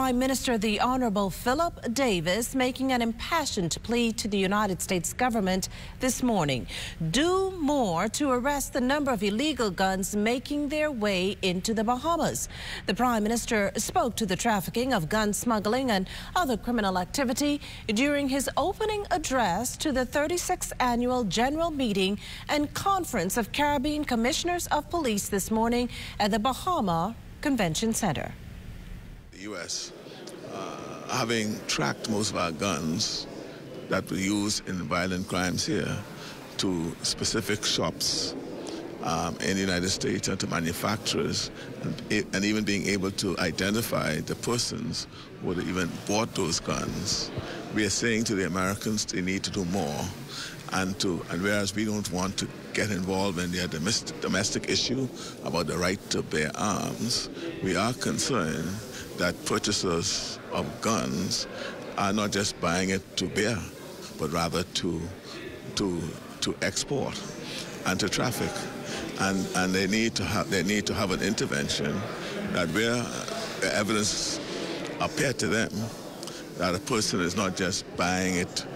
Prime Minister, the Honorable Philip Davis, making an impassioned plea to the United States government this morning. Do more to arrest the number of illegal guns making their way into the Bahamas. The Prime Minister spoke to the trafficking of gun smuggling and other criminal activity during his opening address to the 36th Annual General Meeting and Conference of Caribbean Commissioners of Police this morning at the Bahama Convention Center. The U.S., having tracked most of our guns that were used in violent crimes here to specific shops in the United States and to manufacturers, and even being able to identify the persons who had even bought those guns, we are saying to the Americans they need to do more. And whereas we don't want to get involved in their domestic issue about the right to bear arms, we are concerned that purchasers of guns are not just buying it to bear, but rather to export and to traffic. And they need to have an intervention that where evidence appear to them that a person is not just buying it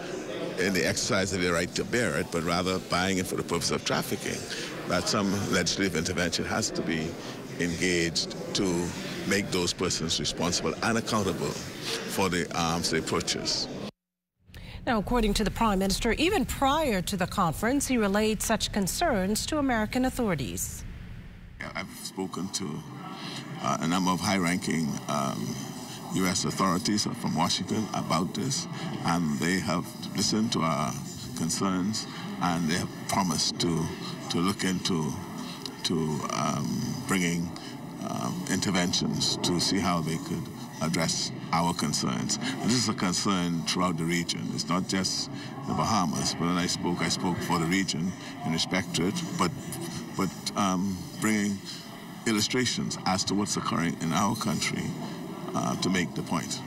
in the exercise of their right to bear it, but rather buying it for the purpose of trafficking, that some legislative intervention has to be engaged to make those persons responsible and accountable for the arms they purchase. Now, according to the Prime Minister, even prior to the conference, he relayed such concerns to American authorities. I've spoken to a number of high-ranking U.S. authorities from Washington about this, and they have listened to our concerns, and they have promised to look into bringing interventions to see how they could address our concerns. And this is a concern throughout the region. It's not just the Bahamas, but when I spoke for the region in respect to it, but bringing illustrations as to what's occurring in our country to make the point.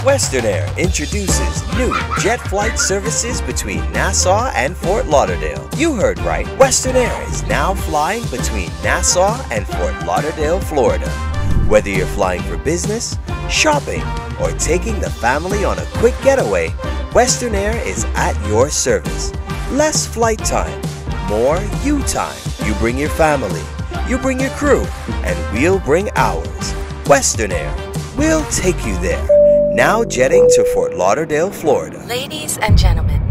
Western Air introduces new jet flight services between Nassau and Fort Lauderdale. You heard right. Western Air is now flying between Nassau and Fort Lauderdale, Florida. Whether you're flying for business, shopping, or taking the family on a quick getaway, Western Air is at your service. Less flight time, more you time. You bring your family, you bring your crew, and we'll bring ours. Western Air, we'll take you there. Now jetting to Fort Lauderdale, Florida. Ladies and gentlemen,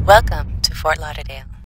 welcome to Fort Lauderdale.